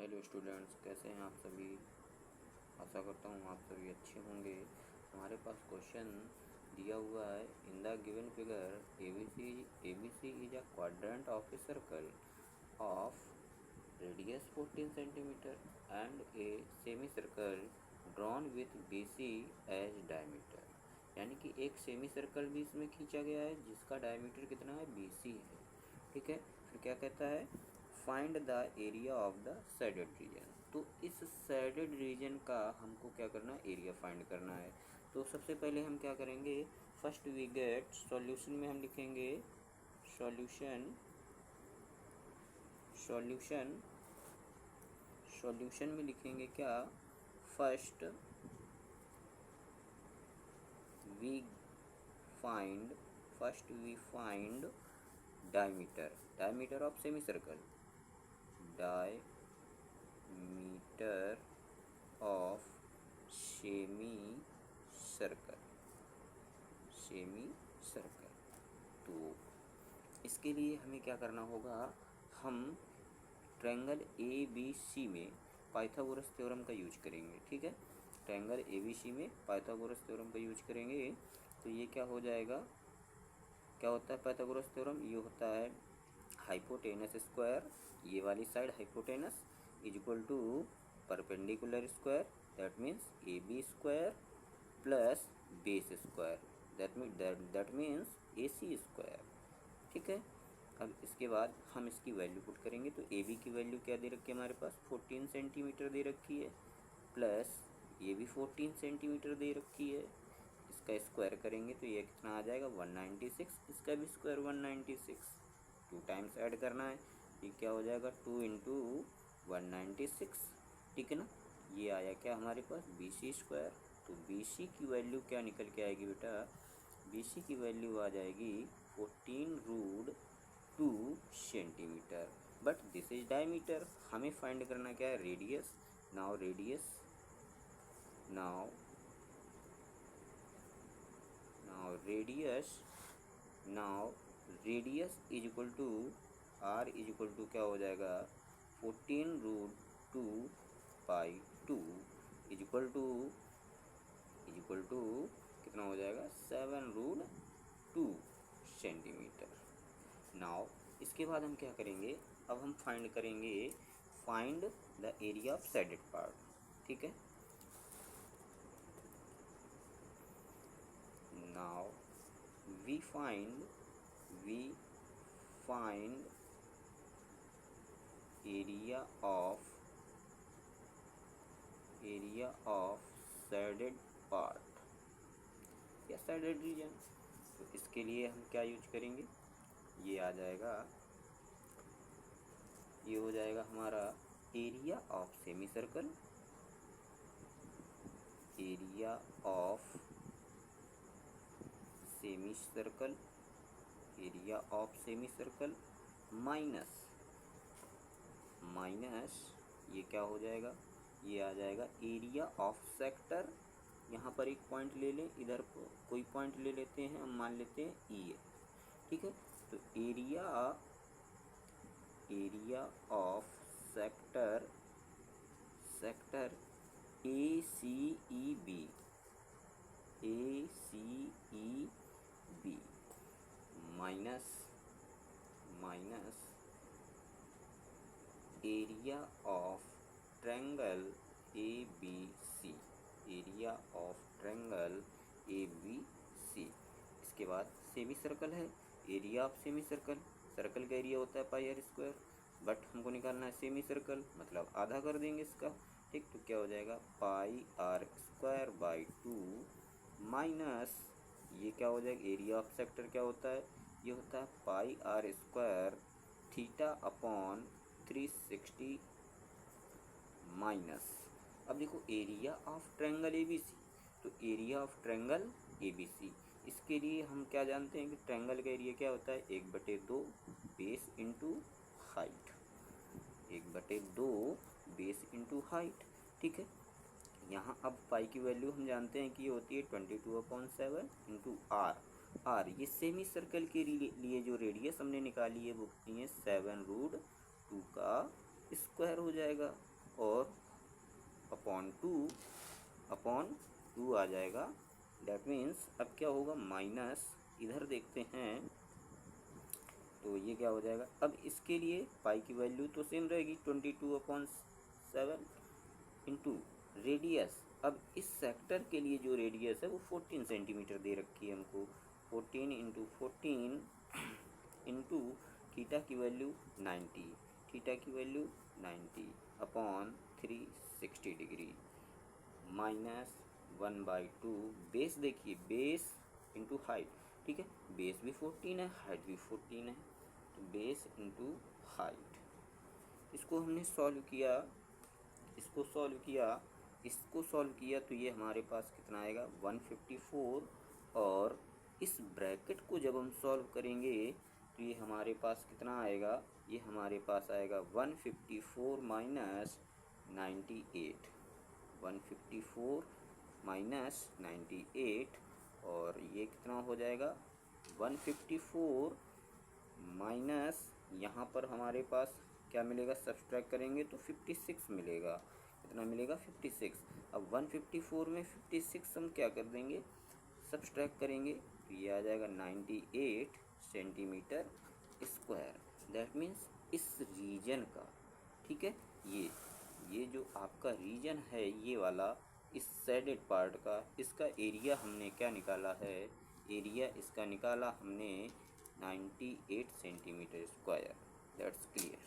Hello students, कैसे हैं आप सभी। आशा करता हूँ आप सभी अच्छे होंगे। हमारे पास क्वेश्चन दिया हुआ है, in the given figure ABC is a quadrant of a circle of radius 14 centimetre and a semi circle drawn with BC as diameter. यानी कि एक सेमी सर्कल भी इसमें खींचा गया है जिसका डायमीटर कितना है, BC है। ठीक है, फिर क्या कहता है, find the area of the shaded region. तो इस शेडेड रीजन का हमको क्या करना है, एरिया फाइंड करना है। तो सबसे पहले हम क्या करेंगे, फर्स्ट वी गेट सॉल्यूशन में हम लिखेंगे सॉल्यूशन सॉल्यूशन सॉल्यूशन में लिखेंगे क्या, first we find diameter of semi circle, diameter of semi circle. तो इसके लिए हमें क्या करना होगा, हम ट्रायंगल ABC में पाइथागोरस थ्योरम का यूज करेंगे। ठीक है, ट्रायंगल ABC में पाइथागोरस थ्योरम का यूज करेंगे। तो ये क्या हो जाएगा, क्या होता है पाइथागोरस थ्योरम, ये होता है हाइपोटेनस स्क्वायर, ये वाली side hypotenuse is equal to perpendicular square, that means AB square plus base square, that means AC square. ठीक है, अब इसके बाद हम इसकी वैल्यू पुट करेंगे। तो AB की वैल्यू क्या दे रखी है हमारे पास, 14 सेंटीमीटर दे रखी है, प्लस ये भी 14 सेंटीमीटर दे रखी है। इसका स्क्वायर करेंगे तो ये कितना आ जाएगा, 196। इसका भी स्क्वायर 196, 2 टाइम्स ऐड करना है। ये क्या हो जाएगा, 2 इंटू 196। ठीक है ना, ये आया क्या हमारे पास, BC स्क्वायर। तो BC की वैल्यू क्या निकल के आएगी बेटा, BC की वैल्यू आ जाएगी 14√2 centimetre. But this is diameter, हमें फाइंड करना क्या है, radius. Now radius is equal to R is equal to क्या हो जाएगा, 14√2/2 इज इक्वल टू कितना हो जाएगा, 7√2 सेंटीमीटर। नाउ इसके बाद हम क्या करेंगे, अब हम find the area of shaded part. ठीक है, now we find area of shaded part या शेडेड रीजन। तो इसके लिए हम क्या यूज करेंगे, ये आ जाएगा, ये हो जाएगा हमारा area of semi circle, minus ये क्या हो जाएगा, ये आ जाएगा एरिया ऑफ सेक्टर। यहाँ पर एक पॉइंट ले लें, इधर कोई पॉइंट ले लेते हैं, हम मान लेते हैं E है। ठीक है, तो area of sector ACEB minus area of triangle ABC, इसके बाद सेमी सर्कल है, एरिया ऑफ सेमी सर्कल का एरिया होता है πr², बट हमको निकालना है सेमी सर्कल, मतलब आधा कर देंगे इसका। ठीक, तो क्या हो जाएगा, πr²/2 माइनस ये क्या हो जाएगा, एरिया ऑफ सेक्टर क्या होता है, ये होता है πr² θ/360 माइनस। अब देखो एरिया ऑफ ट्रायंगल ABC, तो एरिया ऑफ ट्रायंगल ABC, इसके लिए हम क्या जानते हैं कि ट्रायंगल का एरिया क्या होता है, 1/2 base into height, 1/2 base into height. ठीक है, यहाँ अब पाई की वैल्यू हम जानते हैं कि ये होती है 22/7 इंटू R। ये सेमी सर्कल के लिए जो रेडियस हमने निकाली है वो कितनी है, 7√2 का स्क्वायर हो जाएगा। और अपॉन टू आ जाएगा। डैट मीन्स अब क्या होगा, माइनस, इधर देखते हैं तो ये क्या हो जाएगा। अब इसके लिए पाई की वैल्यू तो सेम रहेगी 22/7 इंटू रेडियस। अब इस सेक्टर के लिए जो रेडियस है वो 14 सेंटीमीटर दे रखी है हमको। 14 इंटू 14 इंटू थीटा की वैल्यू 90, थीटा की value 90 upon 360 degree minus 1/2। Base देखिए, बेस इंटू हाइट, ठीक है, बेस भी 14 है, हाइट भी 14 है, तो बेस इंटू हाइट। इसको हमने सॉल्व किया, इसको सॉल्व किया तो ये हमारे पास कितना आएगा 154। और इस ब्रैकेट को जब हम सॉल्व करेंगे तो ये हमारे पास कितना आएगा, ये हमारे पास आएगा 154 माइनस 98, 154 माइनस 98। और ये कितना हो जाएगा 154 माइनस, यहाँ पर हमारे पास क्या मिलेगा, सब्सट्रैक्ट करेंगे तो 56 मिलेगा। कितना मिलेगा 56। अब 154 में 56 हम क्या कर देंगे, सब्सट्रैक्ट करेंगे तो ये आ जाएगा 98 सेंटीमीटर स्क्वायर। दैट मीन्स इस रीजन का, ठीक है, ये जो आपका रीजन है ये वाला, इस शेडेड पार्ट का, इसका एरिया हमने क्या निकाला है, एरिया इसका निकाला हमने 98 सेंटीमीटर स्क्वायर। That's clear.